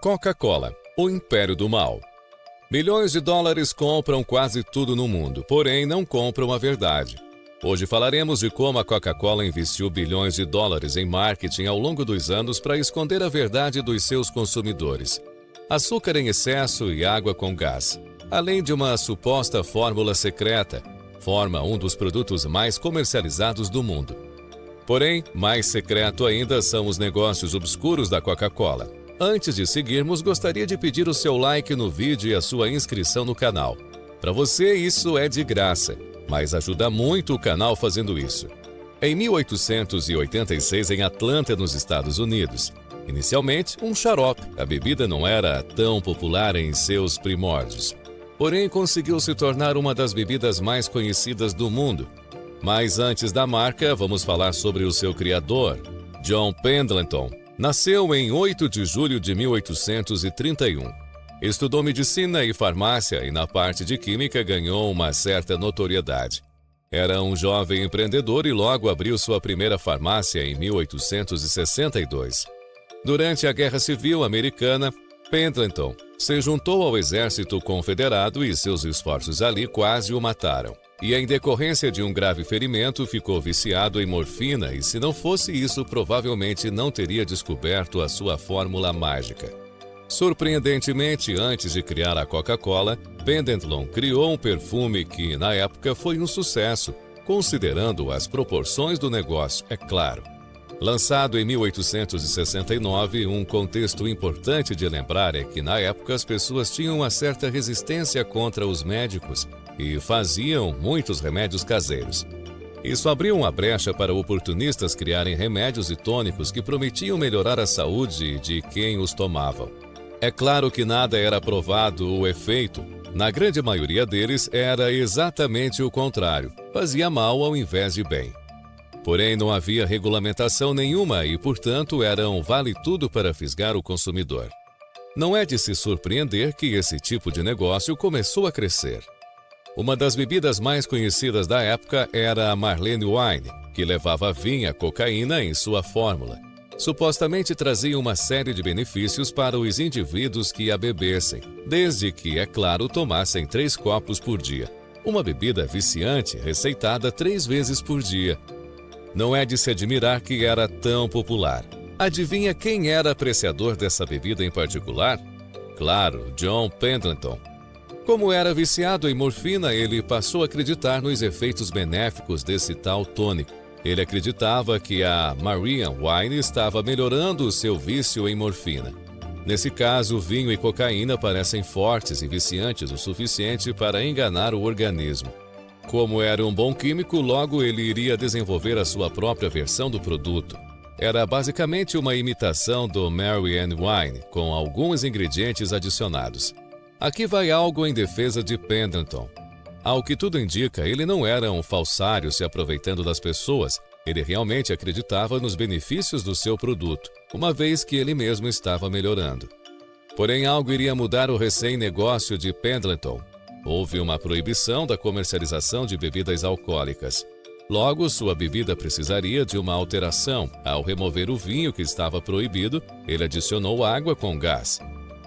Coca-Cola, o império do mal. Milhões de dólares compram quase tudo no mundo, porém não compram a verdade. Hoje falaremos de como a Coca-Cola investiu bilhões de dólares em marketing ao longo dos anos para esconder a verdade dos seus consumidores. Açúcar em excesso e água com gás, além de uma suposta fórmula secreta, forma um dos produtos mais comercializados do mundo. Porém, mais secreto ainda são os negócios obscuros da Coca-Cola. Antes de seguirmos, gostaria de pedir o seu like no vídeo e a sua inscrição no canal. Para você, isso é de graça, mas ajuda muito o canal fazendo isso. Em 1886, em Atlanta, nos Estados Unidos, inicialmente um xarope, a bebida não era tão popular em seus primórdios. Porém, conseguiu se tornar uma das bebidas mais conhecidas do mundo. Mas antes da marca, vamos falar sobre o seu criador, John Pendleton. Nasceu em 8 de julho de 1831. Estudou medicina e farmácia e na parte de química ganhou uma certa notoriedade. Era um jovem empreendedor e logo abriu sua primeira farmácia em 1862. Durante a Guerra Civil Americana, Pendleton se juntou ao exército confederado e seus esforços ali quase o mataram. E em decorrência de um grave ferimento, ficou viciado em morfina e se não fosse isso, provavelmente não teria descoberto a sua fórmula mágica. Surpreendentemente, antes de criar a Coca-Cola, Pendleton criou um perfume que, na época, foi um sucesso, considerando as proporções do negócio, é claro. Lançado em 1869, um contexto importante de lembrar é que, na época, as pessoas tinham uma certa resistência contra os médicos e faziam muitos remédios caseiros. Isso abriu uma brecha para oportunistas criarem remédios e tônicos que prometiam melhorar a saúde de quem os tomavam. É claro que nada era provado o efeito. Na grande maioria deles era exatamente o contrário, fazia mal ao invés de bem. Porém, não havia regulamentação nenhuma e, portanto, era um vale-tudo para fisgar o consumidor. Não é de se surpreender que esse tipo de negócio começou a crescer. Uma das bebidas mais conhecidas da época era a Marlene Wine, que levava vinha cocaína em sua fórmula. Supostamente trazia uma série de benefícios para os indivíduos que a bebessem, desde que, é claro, tomassem 3 copos por dia. Uma bebida viciante receitada 3 vezes por dia. Não é de se admirar que era tão popular. Adivinha quem era apreciador dessa bebida em particular? Claro, John Pendleton. Como era viciado em morfina, ele passou a acreditar nos efeitos benéficos desse tal tônico. Ele acreditava que a Marian Wine estava melhorando o seu vício em morfina. Nesse caso, vinho e cocaína parecem fortes e viciantes o suficiente para enganar o organismo. Como era um bom químico, logo ele iria desenvolver a sua própria versão do produto. Era basicamente uma imitação do Marian Wine, com alguns ingredientes adicionados. Aqui vai algo em defesa de Pendleton. Ao que tudo indica, ele não era um falsário se aproveitando das pessoas, ele realmente acreditava nos benefícios do seu produto, uma vez que ele mesmo estava melhorando. Porém, algo iria mudar o recém-negócio de Pendleton. Houve uma proibição da comercialização de bebidas alcoólicas. Logo, sua bebida precisaria de uma alteração. Ao remover o vinho que estava proibido, ele adicionou água com gás.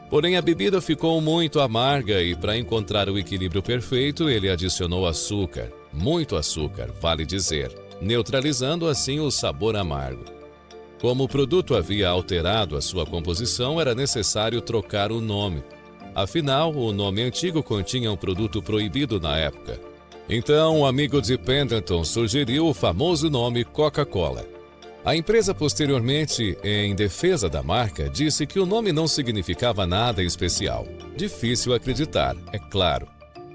Porém, a bebida ficou muito amarga e, para encontrar o equilíbrio perfeito, ele adicionou açúcar. Muito açúcar, vale dizer, neutralizando assim o sabor amargo. Como o produto havia alterado a sua composição, era necessário trocar o nome. Afinal, o nome antigo continha um produto proibido na época. Então, o amigo de Pendleton sugeriu o famoso nome Coca-Cola. A empresa, posteriormente, em defesa da marca, disse que o nome não significava nada especial. Difícil acreditar, é claro.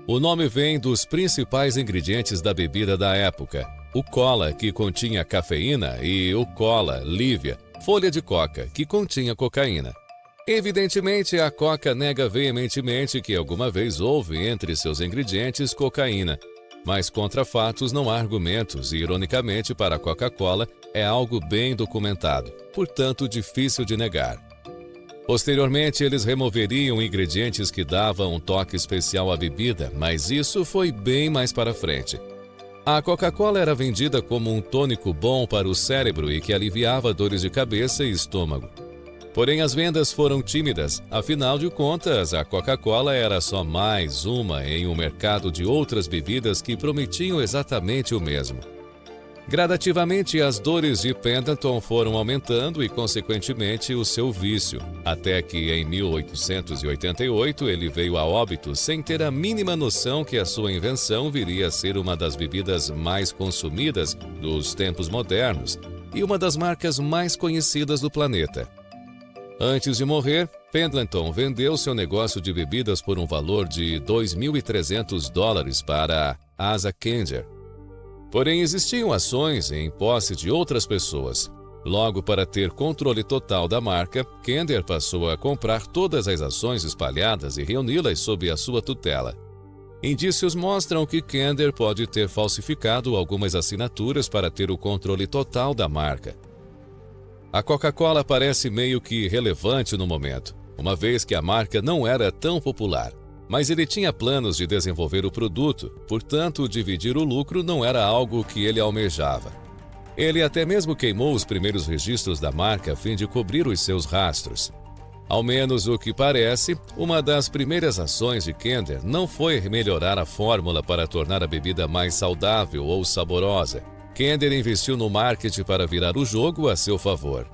O nome vem dos principais ingredientes da bebida da época. O cola, que continha cafeína, e o cola, lívia, folha de coca, que continha cocaína. Evidentemente, a Coca nega veementemente que alguma vez houve entre seus ingredientes cocaína. Mas contra fatos não há argumentos e, ironicamente, para a Coca-Cola, é algo bem documentado, portanto difícil de negar. Posteriormente, eles removeriam ingredientes que davam um toque especial à bebida, mas isso foi bem mais para frente. A Coca-Cola era vendida como um tônico bom para o cérebro e que aliviava dores de cabeça e estômago. Porém, as vendas foram tímidas, afinal de contas, a Coca-Cola era só mais uma em um mercado de outras bebidas que prometiam exatamente o mesmo. Gradativamente, as dores de Pendleton foram aumentando e, consequentemente, o seu vício, até que, em 1888, ele veio a óbito sem ter a mínima noção que a sua invenção viria a ser uma das bebidas mais consumidas dos tempos modernos e uma das marcas mais conhecidas do planeta. Antes de morrer, Pendleton vendeu seu negócio de bebidas por um valor de $2.300 para a Asa Candler. Porém, existiam ações em posse de outras pessoas. Logo, para ter controle total da marca, Candler passou a comprar todas as ações espalhadas e reuni-las sob a sua tutela. Indícios mostram que Candler pode ter falsificado algumas assinaturas para ter o controle total da marca. A Coca-Cola parece meio que irrelevante no momento, uma vez que a marca não era tão popular. Mas ele tinha planos de desenvolver o produto, portanto, dividir o lucro não era algo que ele almejava. Ele até mesmo queimou os primeiros registros da marca a fim de cobrir os seus rastros. Ao menos o que parece, uma das primeiras ações de Candler não foi melhorar a fórmula para tornar a bebida mais saudável ou saborosa. Candler investiu no marketing para virar o jogo a seu favor.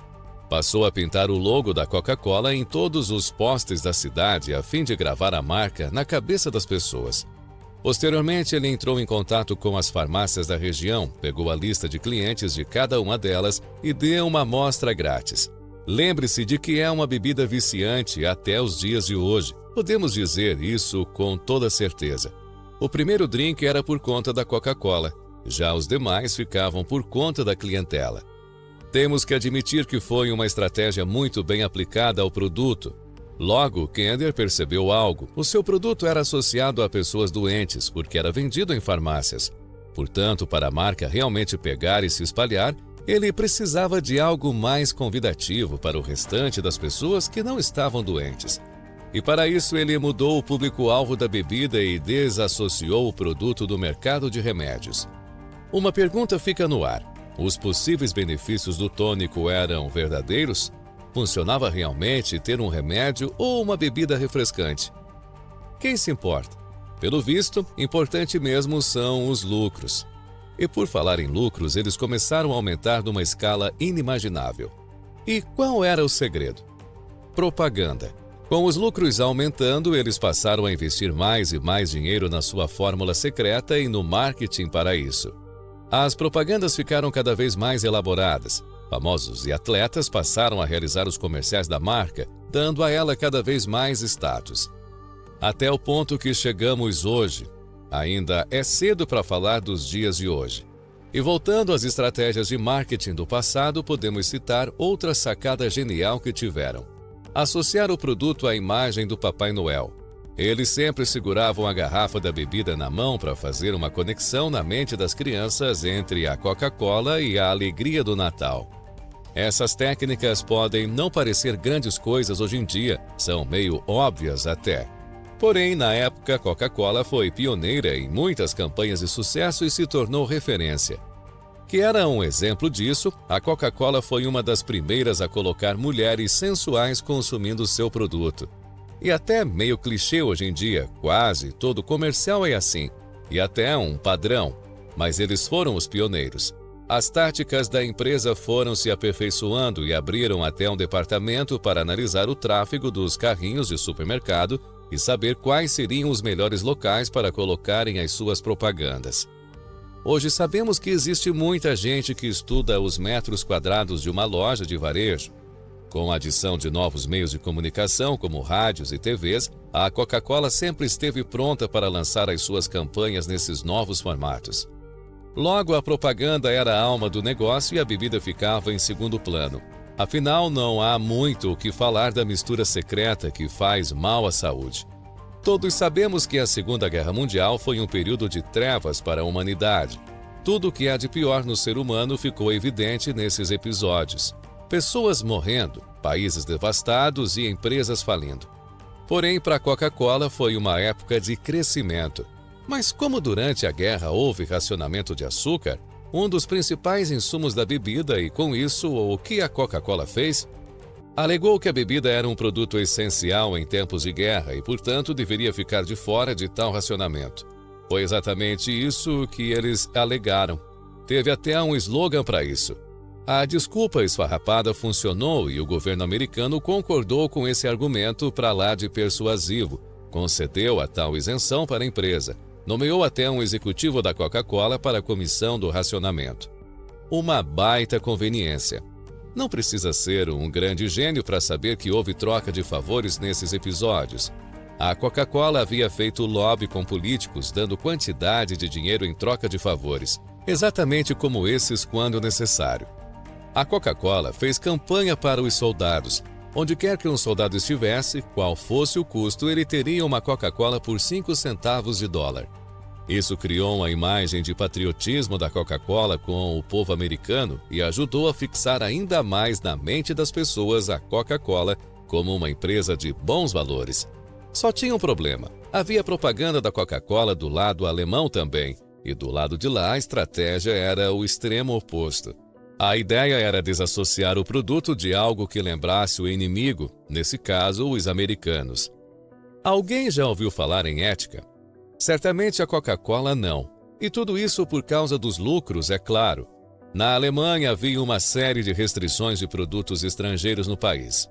Passou a pintar o logo da Coca-Cola em todos os postes da cidade a fim de gravar a marca na cabeça das pessoas. Posteriormente, ele entrou em contato com as farmácias da região, pegou a lista de clientes de cada uma delas e deu uma amostra grátis. Lembre-se de que é uma bebida viciante até os dias de hoje. Podemos dizer isso com toda certeza. O primeiro drink era por conta da Coca-Cola. Já os demais ficavam por conta da clientela. Temos que admitir que foi uma estratégia muito bem aplicada ao produto. Logo, Candler percebeu algo. O seu produto era associado a pessoas doentes, porque era vendido em farmácias. Portanto, para a marca realmente pegar e se espalhar, ele precisava de algo mais convidativo para o restante das pessoas que não estavam doentes. E para isso ele mudou o público-alvo da bebida e desassociou o produto do mercado de remédios. Uma pergunta fica no ar. Os possíveis benefícios do tônico eram verdadeiros? Funcionava realmente ter um remédio ou uma bebida refrescante? Quem se importa? Pelo visto, importante mesmo são os lucros. E por falar em lucros, eles começaram a aumentar numa escala inimaginável. E qual era o segredo? Propaganda. Com os lucros aumentando, eles passaram a investir mais e mais dinheiro na sua fórmula secreta e no marketing para isso. As propagandas ficaram cada vez mais elaboradas. Famosos e atletas passaram a realizar os comerciais da marca, dando a ela cada vez mais status. Até o ponto que chegamos hoje. Ainda é cedo para falar dos dias de hoje. E voltando às estratégias de marketing do passado, podemos citar outra sacada genial que tiveram. Associar o produto à imagem do Papai Noel. Eles sempre seguravam a garrafa da bebida na mão para fazer uma conexão na mente das crianças entre a Coca-Cola e a alegria do Natal. Essas técnicas podem não parecer grandes coisas hoje em dia, são meio óbvias até. Porém, na época, a Coca-Cola foi pioneira em muitas campanhas de sucesso e se tornou referência. Que era um exemplo disso, a Coca-Cola foi uma das primeiras a colocar mulheres sensuais consumindo seu produto. E até meio clichê hoje em dia, quase todo comercial é assim, e até um padrão, mas eles foram os pioneiros. As táticas da empresa foram se aperfeiçoando e abriram até um departamento para analisar o tráfego dos carrinhos de supermercado e saber quais seriam os melhores locais para colocarem as suas propagandas. Hoje sabemos que existe muita gente que estuda os metros quadrados de uma loja de varejo. Com a adição de novos meios de comunicação, como rádios e TVs, a Coca-Cola sempre esteve pronta para lançar as suas campanhas nesses novos formatos. Logo, a propaganda era a alma do negócio e a bebida ficava em segundo plano. Afinal, não há muito o que falar da mistura secreta que faz mal à saúde. Todos sabemos que a Segunda Guerra Mundial foi um período de trevas para a humanidade. Tudo o que há de pior no ser humano ficou evidente nesses episódios. Pessoas morrendo, países devastados e empresas falindo. Porém, para a Coca-Cola foi uma época de crescimento. Mas como durante a guerra houve racionamento de açúcar, um dos principais insumos da bebida, e com isso, o que a Coca-Cola fez? Alegou que a bebida era um produto essencial em tempos de guerra e, portanto, deveria ficar de fora de tal racionamento. Foi exatamente isso que eles alegaram. Teve até um slogan para isso. A desculpa esfarrapada funcionou e o governo americano concordou com esse argumento para lá de persuasivo, concedeu a tal isenção para a empresa, nomeou até um executivo da Coca-Cola para a comissão do racionamento. Uma baita conveniência. Não precisa ser um grande gênio para saber que houve troca de favores nesses episódios. A Coca-Cola havia feito lobby com políticos, dando quantidade de dinheiro em troca de favores, exatamente como esses quando necessário. A Coca-Cola fez campanha para os soldados. Onde quer que um soldado estivesse, qual fosse o custo, ele teria uma Coca-Cola por 5 centavos de dólar. Isso criou uma imagem de patriotismo da Coca-Cola com o povo americano e ajudou a fixar ainda mais na mente das pessoas a Coca-Cola como uma empresa de bons valores. Só tinha um problema. Havia propaganda da Coca-Cola do lado alemão também, e do lado de lá a estratégia era o extremo oposto. A ideia era desassociar o produto de algo que lembrasse o inimigo, nesse caso, os americanos. Alguém já ouviu falar em ética? Certamente a Coca-Cola não. E tudo isso por causa dos lucros, é claro. Na Alemanha havia uma série de restrições de produtos estrangeiros no país.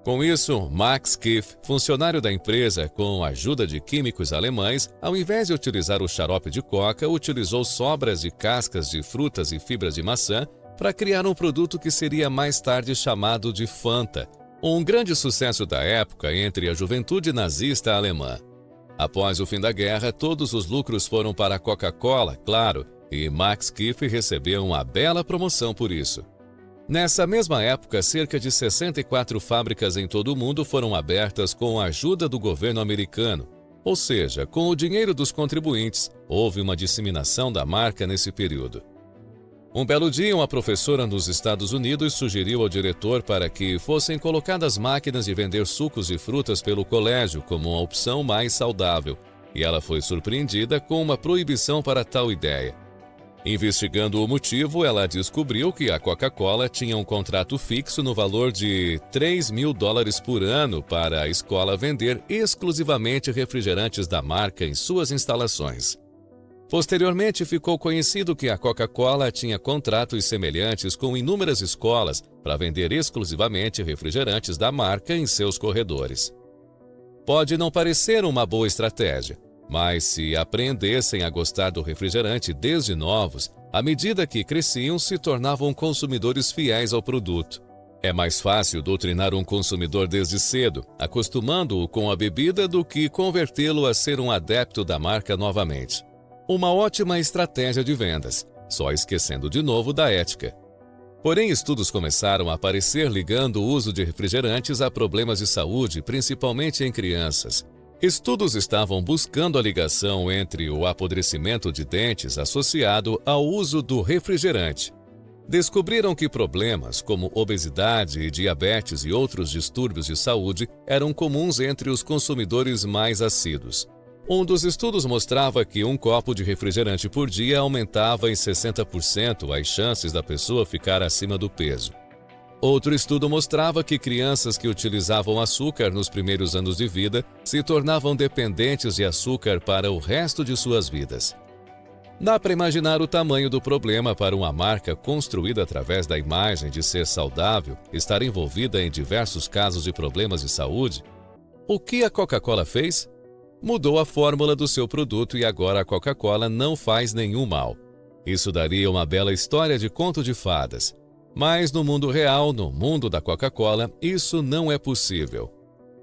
Com isso, Max Kiff, funcionário da empresa com a ajuda de químicos alemães, ao invés de utilizar o xarope de coca, utilizou sobras de cascas de frutas e fibras de maçã para criar um produto que seria mais tarde chamado de Fanta, um grande sucesso da época entre a juventude nazista alemã. Após o fim da guerra, todos os lucros foram para a Coca-Cola, claro, e Max Kiff recebeu uma bela promoção por isso. Nessa mesma época, cerca de 64 fábricas em todo o mundo foram abertas com a ajuda do governo americano, ou seja, com o dinheiro dos contribuintes, houve uma disseminação da marca nesse período. Um belo dia, uma professora nos Estados Unidos sugeriu ao diretor para que fossem colocadas máquinas de vender sucos de frutas pelo colégio como uma opção mais saudável, e ela foi surpreendida com uma proibição para tal ideia. Investigando o motivo, ela descobriu que a Coca-Cola tinha um contrato fixo no valor de $3.000 por ano para a escola vender exclusivamente refrigerantes da marca em suas instalações. Posteriormente, ficou conhecido que a Coca-Cola tinha contratos semelhantes com inúmeras escolas para vender exclusivamente refrigerantes da marca em seus corredores. Pode não parecer uma boa estratégia, mas se aprendessem a gostar do refrigerante desde novos, à medida que cresciam, se tornavam consumidores fiéis ao produto. É mais fácil doutrinar um consumidor desde cedo, acostumando-o com a bebida, do que convertê-lo a ser um adepto da marca novamente. Uma ótima estratégia de vendas, só esquecendo de novo da ética. Porém, estudos começaram a aparecer ligando o uso de refrigerantes a problemas de saúde, principalmente em crianças. Estudos estavam buscando a ligação entre o apodrecimento de dentes associado ao uso do refrigerante. Descobriram que problemas como obesidade e diabetes e outros distúrbios de saúde eram comuns entre os consumidores mais assíduos. Um dos estudos mostrava que um copo de refrigerante por dia aumentava em 60% as chances da pessoa ficar acima do peso. Outro estudo mostrava que crianças que utilizavam açúcar nos primeiros anos de vida se tornavam dependentes de açúcar para o resto de suas vidas. Dá para imaginar o tamanho do problema para uma marca construída através da imagem de ser saudável estar envolvida em diversos casos de problemas de saúde? O que a Coca-Cola fez? Mudou a fórmula do seu produto e agora a Coca-Cola não faz nenhum mal. Isso daria uma bela história de conto de fadas. Mas no mundo real, no mundo da Coca-Cola, isso não é possível.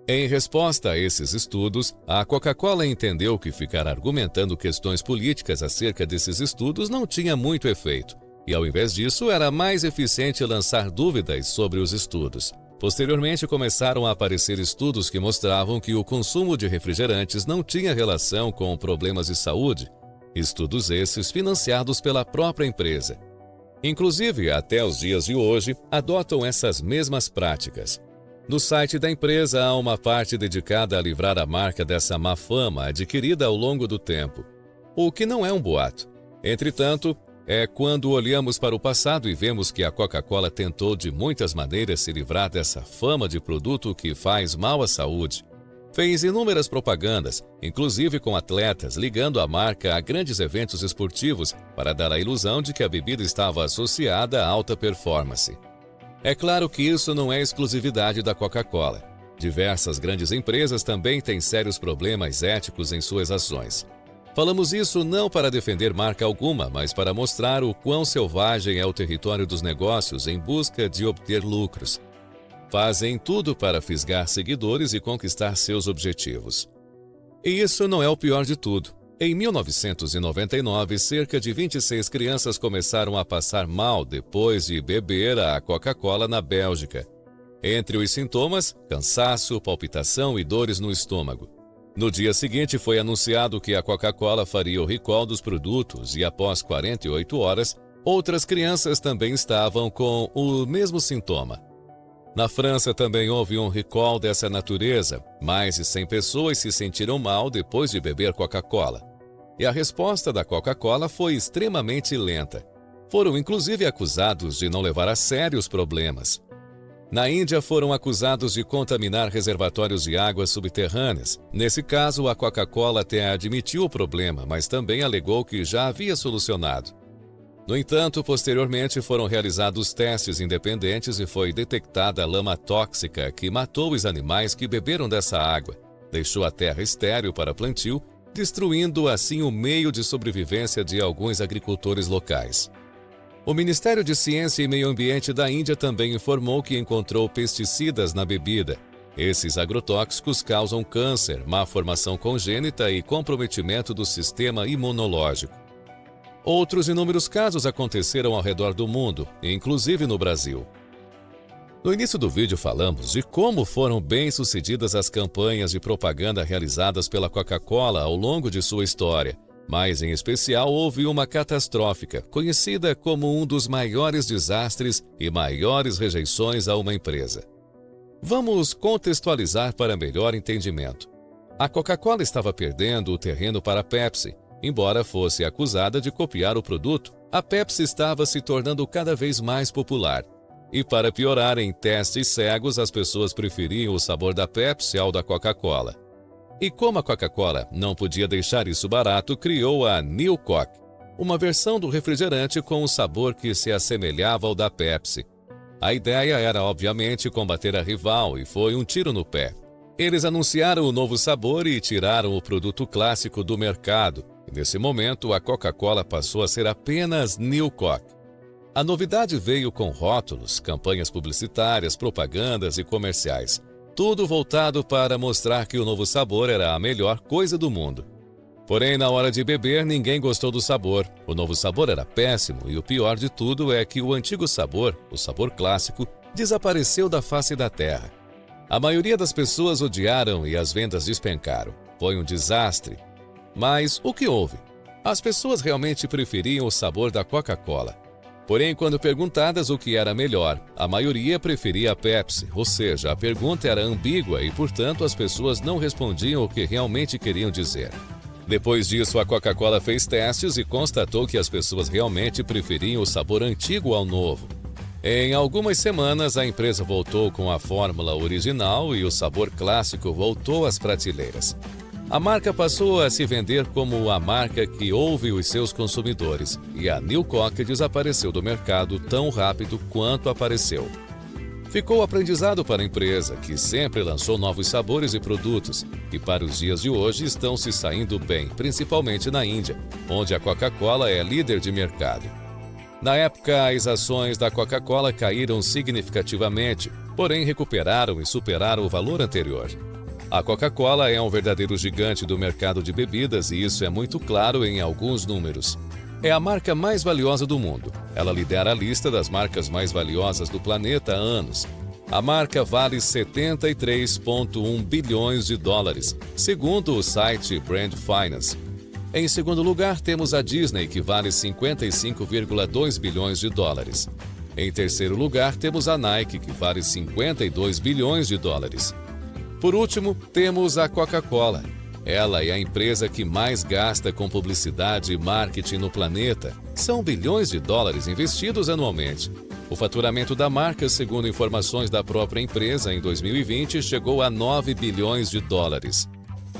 Em resposta a esses estudos, a Coca-Cola entendeu que ficar argumentando questões políticas acerca desses estudos não tinha muito efeito, e ao invés disso era mais eficiente lançar dúvidas sobre os estudos. Posteriormente, começaram a aparecer estudos que mostravam que o consumo de refrigerantes não tinha relação com problemas de saúde, estudos esses financiados pela própria empresa. Inclusive, até os dias de hoje, adotam essas mesmas práticas. No site da empresa há uma parte dedicada a livrar a marca dessa má fama adquirida ao longo do tempo, o que não é um boato. Entretanto, é quando olhamos para o passado e vemos que a Coca-Cola tentou de muitas maneiras se livrar dessa fama de produto que faz mal à saúde. Fez inúmeras propagandas, inclusive com atletas, ligando a marca a grandes eventos esportivos para dar a ilusão de que a bebida estava associada à alta performance. É claro que isso não é exclusividade da Coca-Cola. Diversas grandes empresas também têm sérios problemas éticos em suas ações. Falamos isso não para defender marca alguma, mas para mostrar o quão selvagem é o território dos negócios em busca de obter lucros. Fazem tudo para fisgar seguidores e conquistar seus objetivos. E isso não é o pior de tudo. Em 1999, cerca de 26 crianças começaram a passar mal depois de beber a Coca-Cola na Bélgica. Entre os sintomas, cansaço, palpitação e dores no estômago. No dia seguinte, foi anunciado que a Coca-Cola faria o recall dos produtos e, após 48 horas, outras crianças também estavam com o mesmo sintoma. Na França também houve um recall dessa natureza. Mais de 100 pessoas se sentiram mal depois de beber Coca-Cola. E a resposta da Coca-Cola foi extremamente lenta. Foram inclusive acusados de não levar a sério os problemas. Na Índia foram acusados de contaminar reservatórios de águas subterrâneas. Nesse caso, a Coca-Cola até admitiu o problema, mas também alegou que já havia solucionado. No entanto, posteriormente foram realizados testes independentes e foi detectada lama tóxica que matou os animais que beberam dessa água, deixou a terra estéril para plantio, destruindo assim o meio de sobrevivência de alguns agricultores locais. O Ministério de Ciência e Meio Ambiente da Índia também informou que encontrou pesticidas na bebida. Esses agrotóxicos causam câncer, má formação congênita e comprometimento do sistema imunológico. Outros inúmeros casos aconteceram ao redor do mundo, inclusive no Brasil. No início do vídeo falamos de como foram bem-sucedidas as campanhas de propaganda realizadas pela Coca-Cola ao longo de sua história, mas em especial houve uma catastrófica, conhecida como um dos maiores desastres e maiores rejeições a uma empresa. Vamos contextualizar para melhor entendimento. A Coca-Cola estava perdendo o terreno para a Pepsi. Embora fosse acusada de copiar o produto, a Pepsi estava se tornando cada vez mais popular. E para piorar, em testes cegos, as pessoas preferiam o sabor da Pepsi ao da Coca-Cola. E como a Coca-Cola não podia deixar isso barato, criou a New Coke, uma versão do refrigerante com um sabor que se assemelhava ao da Pepsi. A ideia era, obviamente, combater a rival e foi um tiro no pé. Eles anunciaram o novo sabor e tiraram o produto clássico do mercado. E nesse momento, a Coca-Cola passou a ser apenas New Coke. A novidade veio com rótulos, campanhas publicitárias, propagandas e comerciais. Tudo voltado para mostrar que o novo sabor era a melhor coisa do mundo. Porém, na hora de beber, ninguém gostou do sabor. O novo sabor era péssimo e o pior de tudo é que o antigo sabor, o sabor clássico, desapareceu da face da terra. A maioria das pessoas odiaram e as vendas despencaram. Foi um desastre. Mas o que houve? As pessoas realmente preferiam o sabor da Coca-Cola. Porém, quando perguntadas o que era melhor, a maioria preferia a Pepsi, ou seja, a pergunta era ambígua e, portanto, as pessoas não respondiam o que realmente queriam dizer. Depois disso, a Coca-Cola fez testes e constatou que as pessoas realmente preferiam o sabor antigo ao novo. Em algumas semanas, a empresa voltou com a fórmula original e o sabor clássico voltou às prateleiras. A marca passou a se vender como a marca que ouve os seus consumidores, e a New Coke desapareceu do mercado tão rápido quanto apareceu. Ficou aprendizado para a empresa, que sempre lançou novos sabores e produtos, que para os dias de hoje estão se saindo bem, principalmente na Índia, onde a Coca-Cola é líder de mercado. Na época, as ações da Coca-Cola caíram significativamente, porém recuperaram e superaram o valor anterior. A Coca-Cola é um verdadeiro gigante do mercado de bebidas e isso é muito claro em alguns números. É a marca mais valiosa do mundo. Ela lidera a lista das marcas mais valiosas do planeta há anos. A marca vale 73,1 bilhões de dólares, segundo o site Brand Finance. Em segundo lugar, temos a Disney, que vale 55,2 bilhões de dólares. Em terceiro lugar, temos a Nike, que vale 52 bilhões de dólares. Por último, temos a Coca-Cola. Ela é a empresa que mais gasta com publicidade e marketing no planeta, São bilhões de dólares investidos anualmente. O faturamento da marca, segundo informações da própria empresa, em 2020 chegou a 9 bilhões de dólares.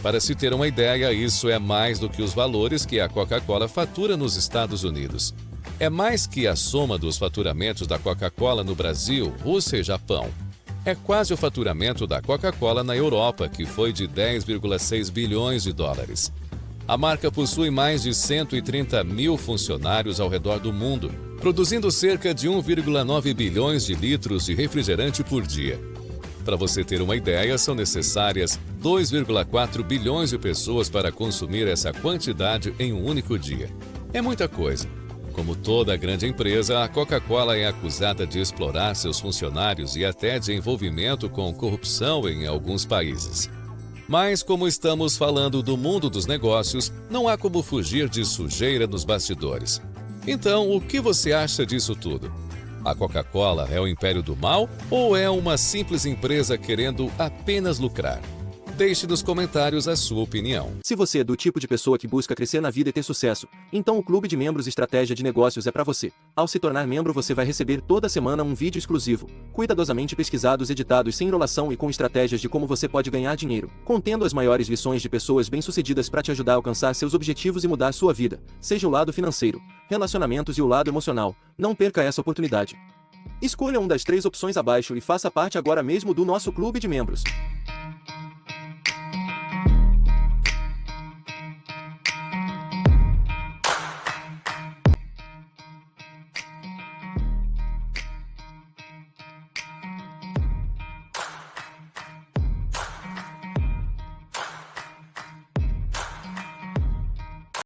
Para se ter uma ideia, isso é mais do que os valores que a Coca-Cola fatura nos Estados Unidos. É mais que a soma dos faturamentos da Coca-Cola no Brasil, Rússia e Japão. É quase o faturamento da Coca-Cola na Europa, que foi de 10,6 bilhões de dólares. A marca possui mais de 130 mil funcionários ao redor do mundo, produzindo cerca de 1,9 bilhões de litros de refrigerante por dia. Para você ter uma ideia, são necessárias 2,4 bilhões de pessoas para consumir essa quantidade em um único dia. É muita coisa. Como toda grande empresa, a Coca-Cola é acusada de explorar seus funcionários e até de envolvimento com corrupção em alguns países. Mas, como estamos falando do mundo dos negócios, não há como fugir de sujeira nos bastidores. Então, o que você acha disso tudo? A Coca-Cola é o império do mal ou é uma simples empresa querendo apenas lucrar? Deixe nos comentários a sua opinião. Se você é do tipo de pessoa que busca crescer na vida e ter sucesso, então o Clube de Membros Estratégia de Negócios é para você. Ao se tornar membro, você vai receber toda semana um vídeo exclusivo, cuidadosamente pesquisados, editados sem enrolação e com estratégias de como você pode ganhar dinheiro, contendo as maiores lições de pessoas bem-sucedidas para te ajudar a alcançar seus objetivos e mudar sua vida, seja o lado financeiro, relacionamentos e o lado emocional. Não perca essa oportunidade. Escolha uma das 3 opções abaixo e faça parte agora mesmo do nosso Clube de Membros.